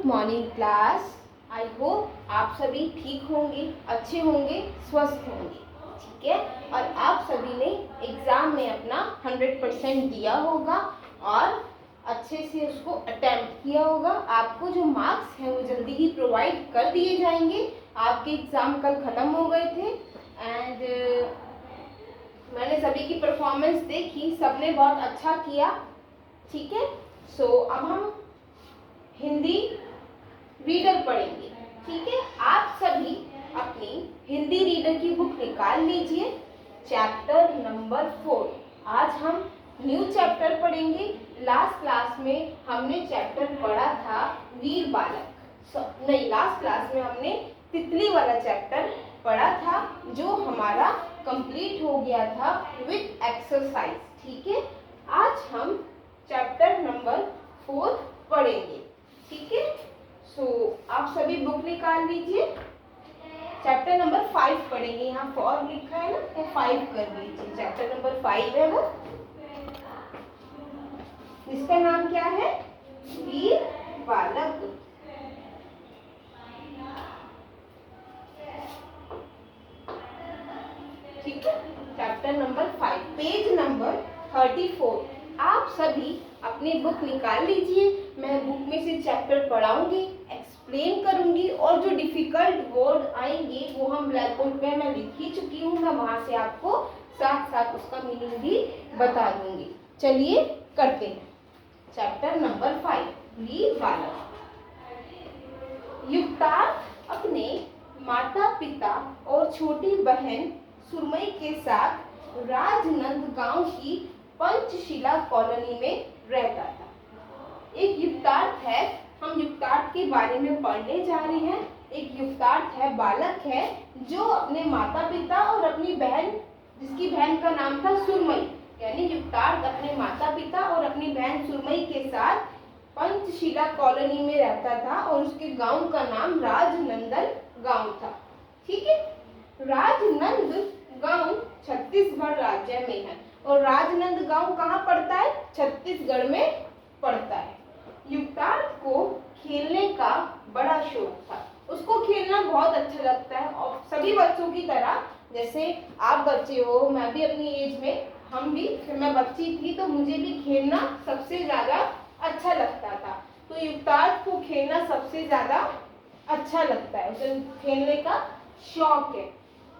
Good morning class. I hope आप सभी ठीक होंगे, अच्छे होंगे, स्वस्थ होंगे, ठीक है। और आप सभी ने एग्ज़ाम में अपना 100% दिया होगा और अच्छे से उसको अटेम्प्ट किया होगा। आपको जो मार्क्स हैं वो जल्दी ही प्रोवाइड कर दिए जाएंगे। आपके एग्ज़ाम कल ख़त्म हो गए थे एंड मैंने सभी की परफॉर्मेंस देखी, सबने बहुत अच्छा किया, ठीक है। सो अब हम हिंदी रीडर पढ़ेंगे, ठीक है। आप सभी अपनी हिंदी रीडर की बुक निकाल लीजिए, चैप्टर नंबर 4। आज हम न्यू चैप्टर पढ़ेंगे। लास्ट क्लास में हमने चैप्टर पढ़ा था वीर बालक, नहीं, लास्ट क्लास में हमने तितली वाला चैप्टर पढ़ा था जो हमारा कंप्लीट हो गया था विद एक्सरसाइज, ठीक है। आज हम चैप्टर नंबर 4 पढ़ेंगे, ठीक है। सो आप सभी बुक निकाल लीजिए, चैप्टर नंबर 5 पढ़ेंगे। यहाँ 4 लिखा है ना, तो 5 कर लीजिए। चैप्टर नंबर 5 है वो, इसका नाम क्या है? वीर बालक। ठीक है, चैप्टर नंबर 5, पेज नंबर 34। आप सभी अपनी बुक निकाल लीजिए। मैं बुक में से चैप्टर पढ़ाऊंगी, एक्सप्लेन करूंगी और जो डिफिकल्ट वर्ड आएंगे वो हम ब्लैक बोर्ड पे मैं लिख ही चुकी हूँ, मैं वहां से आपको साथ साथ उसका मीनिंग भी बता दूंगी। चलिए करते हैं। चैप्टर नंबर 5, वीर बालक। युक्तार्थ अपने माता पिता और छोटी बहन सुरमई के साथ राजनंद गांव की पंचशिला कॉलोनी में रहता था। एक युक्तार्थ है, हम युक्तार्थ के बारे में पढ़ने जा रहे हैं। एक युक्तार्थ है, बालक है जो अपने माता पिता और अपनी बहन, जिसकी बहन का नाम था सुरमई, यानी युक्तार्थ अपने माता पिता और अपनी बहन सुरमई के साथ पंचशिला कॉलोनी में रहता था और उसके गांव का नाम राजनंदन गांव था, ठीक है। राजनंद गांव छत्तीसगढ़ राज्य में है और राजनंद गांव कहाँ पड़ता है? छत्तीसगढ़ में पड़ता है। युक्तार्थ को खेलने का बड़ा शौक था, उसको खेलना बहुत अच्छा लगता है और सभी बच्चों की तरह, जैसे आप बच्चे हो, मैं भी अपनी एज में, हम भी, फिर मैं बच्ची थी तो मुझे भी खेलना सबसे ज़्यादा अच्छा लगता था। तो युक्तार्थ को खेलना सबसे ज़्यादा अच्छा लगता है, उसे खेलने का शौक है।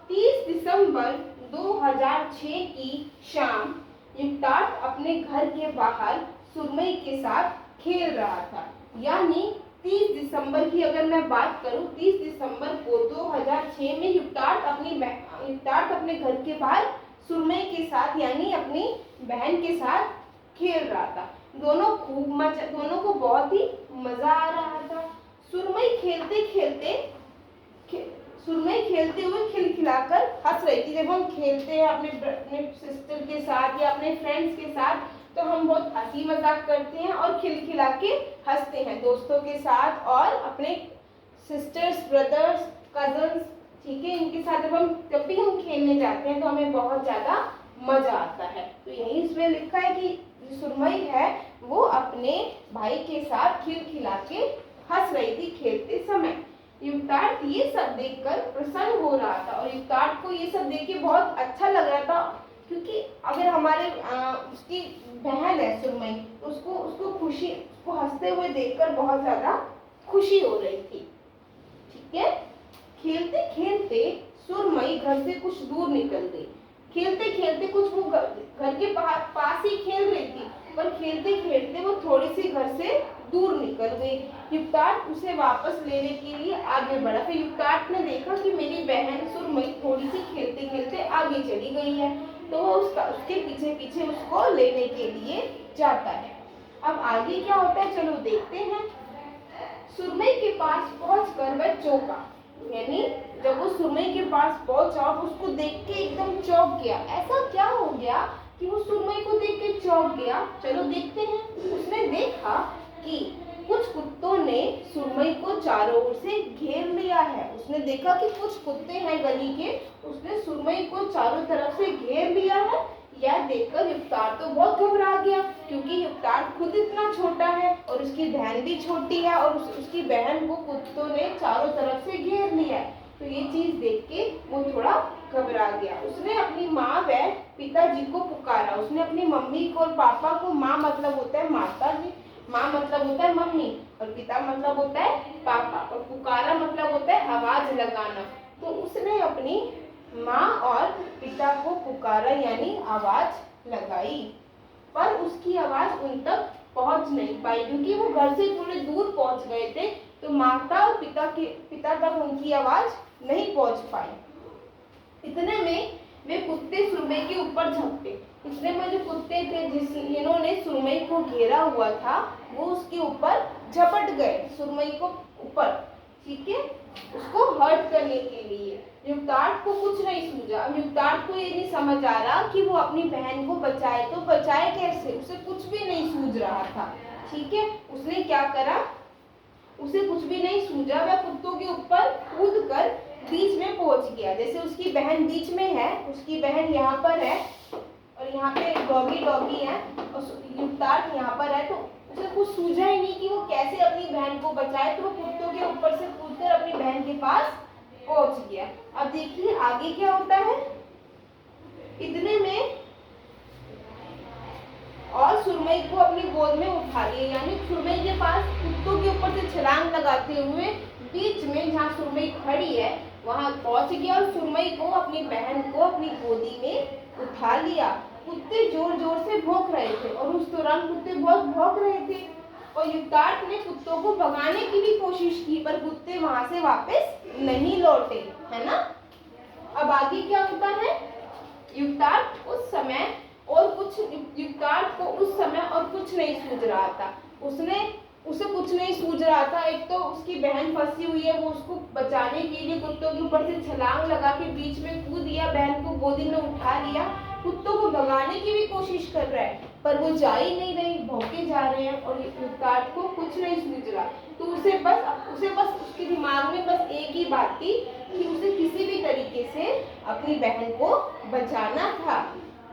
30 दिसंबर 2006 की शाम युक्तार्थ अपने घर के बाहर सुरमई के साथ खेल रहा था। यानी 30 दिसंबर की अगर मैं बात करूं, 30 दिसंबर को 2006 में युक्तार्थ अपने घर के बाहर सुरमई के साथ यानी अपनी बहन के साथ खेल रहा था। दोनों को बहुत ही मजा आ रहा था। सुरमई खेलते हुए खिलखिलाकर हंस रही थी। जब हम खेलते हैं अपने सिस्टर के साथ या अपने फ्रेंड्स के साथ तो हम बहुत हंसी मजाक करते हैं और खिलखिला के हंसते हैं दोस्तों के साथ और अपने सिस्टर्स, ब्रदर्स, कजन्स, ठीक है, इनके साथ जब भी हम खेलने जाते हैं तो हमें बहुत ज़्यादा मजा आता है। तो यही इसमें लिखा है कि सुरमई है वो अपने भाई के साथ खिलखिला के हंस रही थी खेलते समय। युक्तार्थ ये सब देखकर प्रसन्न हो रहा था और युक्तार्थ को ये सब देख के बहुत अच्छा लग रहा था, क्योंकि अगर हमारे उसकी बहन है सुरमई, उसको हंसते हुए देखकर बहुत ज्यादा खुशी हो रही थी, ठीक है। खेलते खेलते सुरमई घर से कुछ दूर निकल गई। खेलते खेलते कुछ वो घर के पास ही खेल रही थी, पर खेलते खेलते वो थोड़ी सी घर से दूर निकल गई। युक्तार्थ उसे वापस लेने के लिए आगे बढ़ा। फिर युक्तार्थ ने देखा कि मेरी बहन सुरमई थोड़ी सी खेलते खेलते आगे चली गई है, तो वो उसके पीछे पीछे उसको लेने के लिए जाता है। अब आगे क्या होता है, चलो देखते हैं। सुरमई के पास पहुंचकर वह चौंका, यानी जब वो सुरमई के पास पहुंचा उसको देख के एकदम चौंक गया। ऐसा क्या हो गया कि वो सुरमई को देख के चौंक गया? चलो देखते हैं। उसने देखा कि कुछ कुत्तों ने सुरमई को चारों ओर से घेर लिया है। उसने देखा कि कुछ कुत्ते हैं गली के, उसने सुरमई को चारों तरफ से घेर लिया है। यह देखकर युक्तार्थ तो बहुत घबरा गया, क्योंकि युक्तार्थ खुद इतना छोटा है और उसकी बहन भी छोटी है और उसकी बहन को कुत्तों ने चारों तरफ से घेर लिया है। तो ये चीज देख के वो थोड़ा घबरा गया। उसने अपनी माँ व पिताजी को पुकारा। उसने अपनी मम्मी को और पापा को, माँ मतलब होता है माता जी, माँ मतलब होता है मम्मी और पिता मतलब होता है पापा, और पुकारा मतलब होता है आवाज लगाना। तो उसने अपनी माँ और पिता को पुकारा यानी आवाज लगाई, पर उसकी आवाज उन तक पहुंच नहीं पाई, क्योंकि वो घर से थोड़े दूर पहुंच गए थे। तो माता और पिता तक उनकी आवाज नहीं पहुंच पाई। इतने में वे कुत्ते सुरमई के ऊपर झपटे। इतने में जो कुत्ते थे जिन्होंने सुरमई को घेरा हुआ था, वो उसके ऊपर झपट गए, सुरमई को ऊपर, ठीक है, उसको हर्ट करने के लिए। युक्तार्थ को कुछ नहीं सूझा। युक्तार्थ को ये नहीं समझ आ रहा कि वो अपनी बहन को बचाए, तो बचाए कैसे, उसे कुछ भी नहीं सूझ रहा था, ठीक है। उसने क्या करा, उसे कुछ भी नहीं सूझा, वह कुत्तों के ऊपर कूद कर बीच में पहुंच गया। जैसे उसकी बहन बीच में है, उसकी बहन यहाँ पर है और यहाँ पे डॉगी है और युक्तार्थ यहाँ पर है, तो उसे कुछ सूझा ही नहीं कि वो कैसे अपनी बहन को बचाए। तो वो कुत्तों के ऊपर से कूदकर अपनी बहन के पास पहुंच गया। अब देखिए आगे क्या होता है। इतने में और सुरमई को अपनी गोद में उठा लिया, यानी सुरमई के पास कुत्तों के ऊपर से छलांग लगाते हुए बीच में जहाँ सुरमई खड़ी है वहां पहुंच गया और सुरमई को, अपनी बहन को अपनी गोदी में उठा लिया। कुत्ते जोर जोर से भौंक रहे थे और उस दौरान कुत्ते बहुत भौंक रहे थे और युक्तार्थ ने कुत्तों को भगाने की भी कोशिश की, पर कुत्ते वहां से वापस नहीं लौटे, है ना। अब आगे क्या होता है। युक्तार्थ उस समय और कुछ नहीं सूझ रहा था। उसे कुछ नहीं सूझ रहा था। एक तो उसकी बहन फंसी हुई है, वो उसको बचाने के लिए कुत्तों के ऊपर से छलांग लगा के बीच में कूद दिया, बहन को गोदी में उठा लिया, कुत्तों को भगाने की भी कोशिश कर रहा है, पर वो जा ही नहीं रही, भौंके जा रहे हैं और युक्तार्थ को कुछ नहीं सूझ रहा। तो उसे बस उसके दिमाग में बस एक ही बात थी कि उसे किसी भी तरीके से अपनी बहन को बचाना था।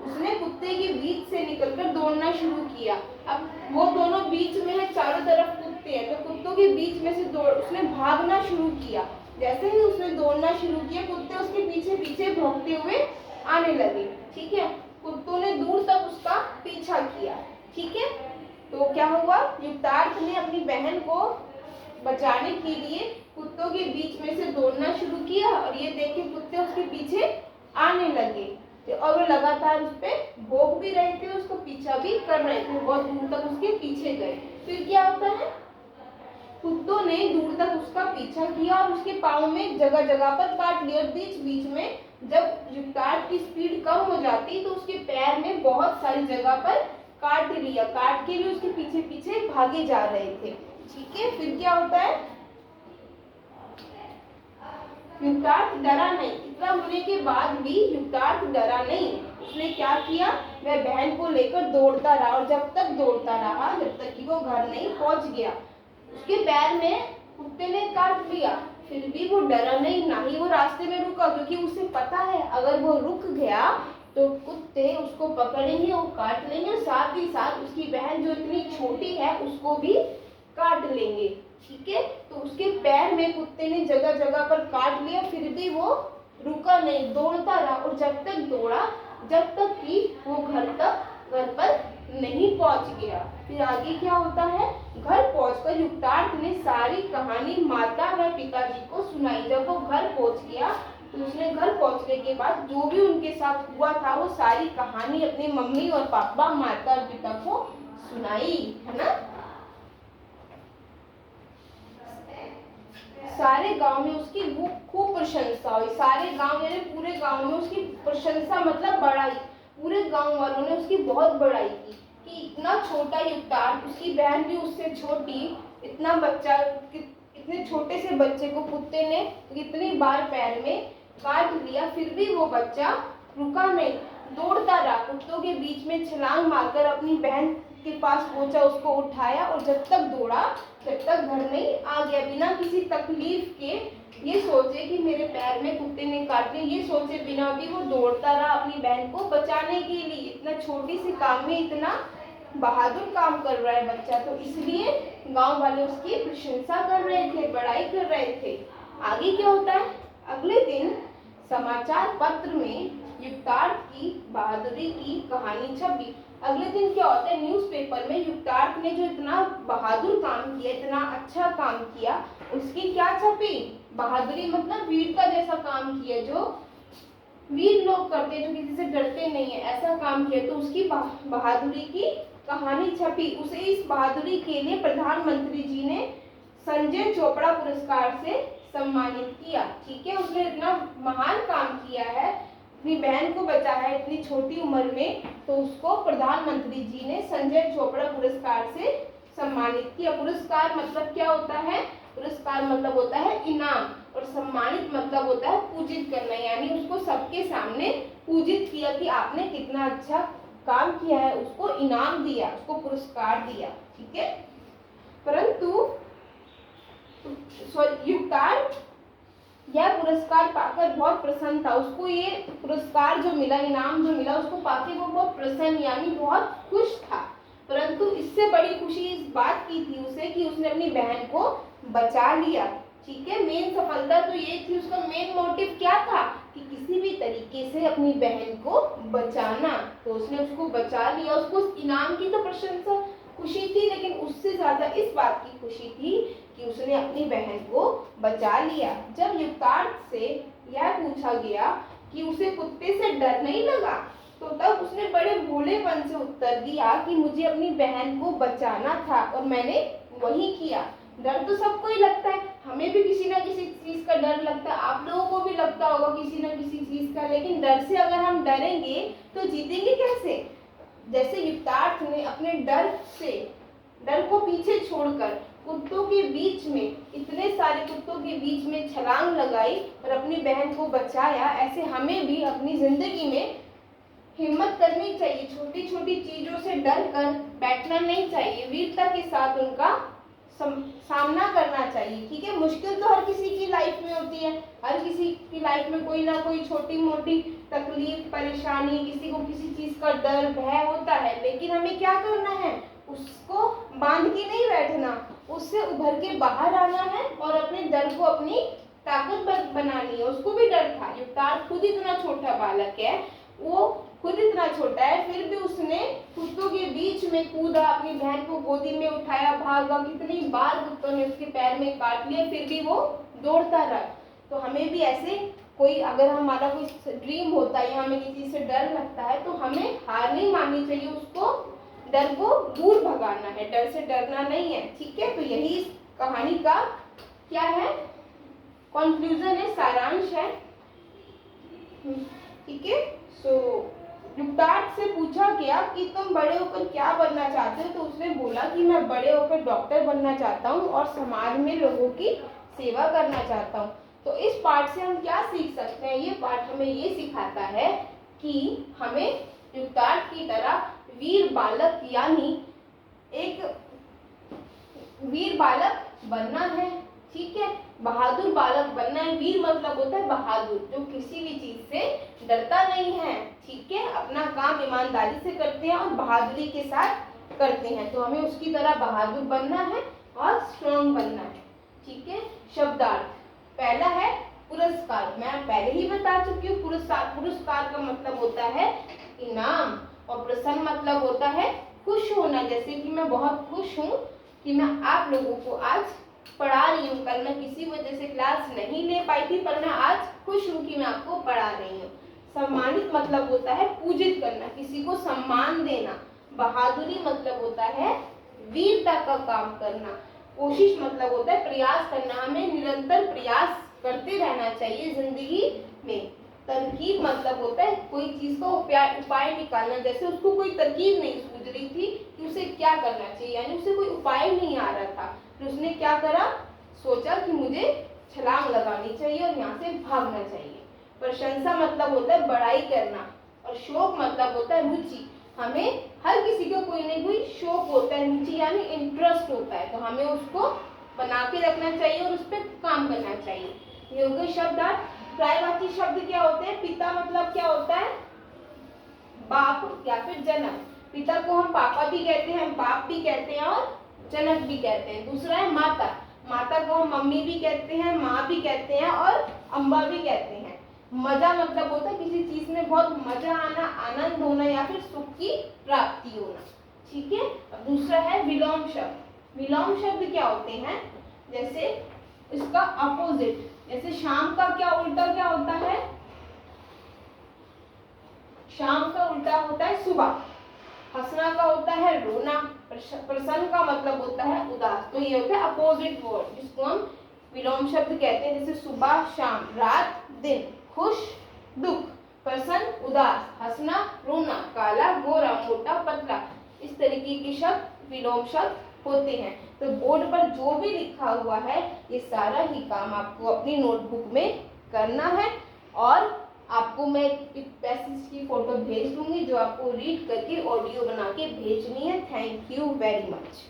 उसने कुत्ते के बीच से निकलकर दौड़ना शुरू किया। अब वो दोनों बीच में है, चारों तरफ कुत्ते हैं, तो कुत्तों के बीच में से उसने भागना शुरू किया। जैसे ही उसने दौड़ना शुरू किया, कुत्ते उसके पीछे पीछे भौंकते हुए आने लगे, ठीक है। कुत्तों ने दूर तक उसका पीछा किया, ठीक है। तो क्या हुआ, युक्तार्थ ने अपनी बहन को बचाने के लिए कुत्तों के बीच में से दौड़ना शुरू किया और ये देख के कुत्ते उसके पीछे आने लगे और वो लगातार उस पे भौंक भी रहे थे, उसको पीछा भी कर रहे थे, बहुत दूर तक उसके पीछे गए। फिर क्या होता है, कुत्तों ने दूर तक उसका पीछा किया और उसके पाँव में जगह जगह पर काट लिया। बीच बीच में जब युक्तार्थ की स्पीड कम हो जाती तो उसके पैर में बहुत सारी जगह पर काट लिया, काट के भी उसके पीछे पीछे भागे जा रहे थे, ठीक है। फिर क्या होता है, युक्तार्थ डरा नहीं। इतना होने के बाद भी युक्तार्थ डरा नहीं। उसने क्या किया, वह बहन को लेकर दौड़ता रहा और जब तक दौड़ता रहा जब तक कि वो घर नहीं पहुंच गया। उसके पैर में कुत्ते ने काट लिया, फिर भी वो डरा नहीं, ना ही वो रास्ते में रुका, क्योंकि उसे पता है अगर वो रुक गया तो कुत्ते उसको पकड़ेंगे, वो काट लेंगे और साथ ही साथ उसकी बहन जो इतनी छोटी है उसको भी काट लेंगे, ठीक है। तो उसके पैर में कुत्ते ने जगह जगह पर काट लिया, फिर भी वो रुका नहीं, दौड़ता रहा और जब तक दौड़ा जब तक कि वो घर पर नहीं पहुंच गया। फिर आगे क्या होता है, घर पहुंचकर युक्तार्थ ने सारी कहानी माता व पिताजी को सुनाई। जब वो घर पहुंच गया तो उसने घर पहुंचने के बाद जो भी उनके साथ हुआ था वो सारी कहानी अपनी मम्मी और पापा, माता और पिता को सुनाई, है ना। सारे गांव में उसकी खूब प्रशंसा हुई। सारे गांव यानी पूरे गांव में उसकी प्रशंसा मतलब बड़ाई, पूरे गांव वालों ने उसकी बहुत बड़ाई की कि इतना छोटा युक्तार्थ, उसकी बहन भी उससे छोटी, इतना बच्चा, इतने छोटे से बच्चे को कुत्ते ने इतनी बार पैर में काट लिया, फिर भी वो बच्चा रुका नहीं, दौड़ता रहा, कुत्तों के बीच में छलांग मारकर अपनी बहन के पास पहुंचा, उसको उठाया और जब तक दौड़ा जब तक घर नहीं आ गया, बिना किसी तकलीफ के, ये सोचे कि मेरे पैर में कुत्ते ने काट लिया, ये सोचे बिना भी वो दौड़ता रहा अपनी बहन को बचाने के लिए। इतना छोटी सी काम में इतना बहादुर काम कर रहा है बच्चा, तो इसलिए गांव वाले उसकी प्रशंसा कर रहे थे, बड़ाई कर रहे थे। आगे क्या होता है, अगले दिन समाचार पत्र में युक्तार्थ की बहादुरी की कहानी छपी। अगले दिन क्या होता है, न्यूज़पेपर में युक्तार्थ ने जो इतना बहादुर काम किया, इतना अच्छा काम किया, उसकी क्या छपी, बहादुरी मतलब वीरता जैसा काम किया, जो वीर लोग करते हैं, जो किसी से डरते नहीं है, ऐसा काम किया, तो उसकी बहादुरी की कहानी छपी। उसे इस बहादुरी के लिए प्रधानमंत्री जी ने संजय चोपड़ा पुरस्कार से सम्मानित किया। ठीक है, उसने इतना महान काम किया है, अपनी बहन को बचाया है इतनी छोटी उम्र में, तो उसको प्रधानमंत्री जी ने संजय चोपड़ा पुरस्कार से सम्मानित किया। पुरस्कार मतलब क्या होता है, पुरस्कार मतलब होता है इनाम, और सम्मानित मतलब होता है पूजित करना, यानी उसको सबके सामने पूजित किया कि आपने कितना अच्छा काम किया है, उसको इनाम दिया, उसको पुरस्कार दिया। ठीक है, परंतु युक्तार्थ यह पुरस्कार पाकर बहुत प्रसन्न था। उसको ये पुरस्कार जो मिला, इनाम जो मिला, उसको पाके वो बहुत प्रसन्न यानी बहुत खुश था। परंतु इससे बड़ी खुशी इस बात की थी उसे कि उसने अपनी बहन को बचा लिया। ठीक है, मेन सफलता तो ये थी, उसका मेन मोटिव क्या था कि किसी भी तरीके से अपनी बहन को बचाना, तो उसने उसको बचा लिया। उसको इनाम की तो प्रशंसा खुशी थी, लेकिन उससे ज्यादा इस बात की खुशी थी कि उसने अपनी बहन को बचा लिया। जब युक्तार्थ से यह पूछा गया कि उसे कुत्ते से डर नहीं लगा, तो तब उसने बड़े भोलेपन से उत्तर दिया कि मुझे अपनी बहन को बचाना था और मैंने वही किया। डर तो सबको ही लगता है, हमें भी किसी ना किसी चीज का डर लगता है, आप लोगों को भी लगता होगा किसी ना किसी चीज का, लेकिन डर से अगर हम डरेंगे तो जीतेंगे कैसे। जैसे युक्तार्थ ने अपने डर को पीछे छोड़कर कुत्तों के बीच में, इतने सारे कुत्तों के बीच में छलांग लगाई और अपनी बहन को बचाया, ऐसे हमें भी अपनी जिंदगी में हिम्मत करनी चाहिए। छोटी छोटी चीजों से डर कर बैठना नहीं चाहिए, वीरता के साथ उनका सामना करना चाहिए। ठीक है, मुश्किल तो हर किसी की लाइफ में होती है, हर किसी की लाइफ में कोई ना कोई छोटी मोटी तकलीफ, परेशानी, किसी को किसी चीज का डर, भय होता है, लेकिन हमें क्या करना है, उसको बांध के नहीं बैठना, उससे उभर के बाहर आना है और अपने डर को अपनी ताकत बनानी है। उसको भी डर था, युक्तार्थ खुद इतना छोटा बालक है, वो खुद इतना छोटा है, फिर भी उसने कुत्तों के बीच में कूदा, अपनी बहन को गोदी में उठाया, भागा, कितनी बार कुत्तों ने उसके पैर में काट लिया, फिर भी वो दौड़ता रहा। तो हमें भी ऐसे कोई, अगर हमारा कोई ड्रीम होता है या हमें किसी चीज से डर लगता है, तो हमें हार नहीं माननी चाहिए, उसको डर को दूर भगाना है, डर से डरना नहीं है। ठीक है, तो यही इस कहानी का क्या है, कंक्लूजन है, सारांश है। ठीक है, सो युक्तार्थ से पूछा गया कि तुम बड़े होकर क्या बनना चाहते हो, तो उसने बोला कि मैं बड़े होकर डॉक्टर बनना चाहता हूँ और समाज में लोगों की सेवा करना चाहता हूँ। तो इस पाठ से हम क्या सीख सकते हैं, ये पाठ हमें ये सिखाता है कि हमें युक्तार्थ की तरह वीर बालक यानी एक वीर बालक बनना है। ठीक है, बहादुर बालक बनना है। वीर मतलब होता है बहादुर, जो किसी भी चीज से डरता नहीं है। ठीक है, अपना काम ईमानदारी से करते हैं और बहादुरी के साथ करते हैं, तो हमें उसकी तरह बहादुर बनना है और स्ट्रॉन्ग बनना है। ठीक है, शब्दार्थ पहला है पुरस्कार, मैं पहले ही बता चुकी हूँ। पुरस्कार का मतलब होता है इनाम, और प्रसन्न मतलब होता है खुश होना। जैसे कि मैं बहुत खुश हूँ कि मैं आप लोगों को आज पढ़ा रही हूँ, कल मैं किसी वजह से क्लास नहीं ले पाई थी, पर मैं आज खुश हूँ कि मैं आपको पढ़ा रही हूँ। सम्मानित मतलब होता है पूजित करना, किसी को सम्मान देना। बहादुरी मतलब होता है वीरता का काम करना। कोशिश मतलब होता है प्रयास करना, हमें निरंतर प्रयास करते रहना चाहिए जिंदगी में। तरकीब मतलब होता है कोई चीज का उपाय निकालना, जैसे उसको कोई तरकीब नहीं सूझ रही थी कि उसे क्या करना चाहिए, यानी उसे कोई उपाय नहीं आ रहा था, तो उसने क्या करा, सोचा कि मुझे छलांग लगानी चाहिए और यहाँ से भागना चाहिए। प्रशंसा मतलब होता है बड़ाई करना, और शौक मतलब होता है रुचि। हमें हर किसी का कोई ना कोई शौक होता है, रुचि यानी इंटरेस्ट होता है, तो हमें उसको बना के रखना चाहिए और उस पर काम करना चाहिए। ये हो गए शब्दार्थ। पर्यायवाची शब्द क्या होते हैं, पिता मतलब क्या होता है, बाप या फिर जन्म। पिता को हम पापा भी कहते हैं, बाप भी कहते हैं और जनक भी कहते हैं। दूसरा है माता, माता को हम मम्मी भी कहते हैं, माँ भी कहते हैं और अम्बा भी कहते हैं। मजा मतलब होता है किसी चीज में बहुत मजा आना, आनंद होना या फिर सुख की प्राप्ति होना। ठीक है। अब दूसरा है विलोम शब्द। विलोम शब्द क्या होते हैं? जैसे इसका अपोजिट, जैसे शाम का क्या उल्टा क्या होता है? शाम का उल्टा होता है सुबह। हंसना का होता है रोना। प्रसन्न का मतलब होता है उदास। तो ये होता है अपोजिट वर्ड जिसको हम विलोम शब्द कहते हैं। जैसे सुबह शाम, रात दिन, खुश दुख, प्रसन्न उदास, हंसना रोना, काला गोरा, मोटा पतला, इस तरीके के शब्द विलोम शब्द होते हैं। तो बोर्ड पर जो भी लिखा हुआ है ये सारा ही काम आपको अपनी नोटबुक में करना है और आपको मैं एक पैसेज की फोटो भेज दूंगी जो आपको रीड करके ऑडियो बना के भेजनी है। Thank you very much.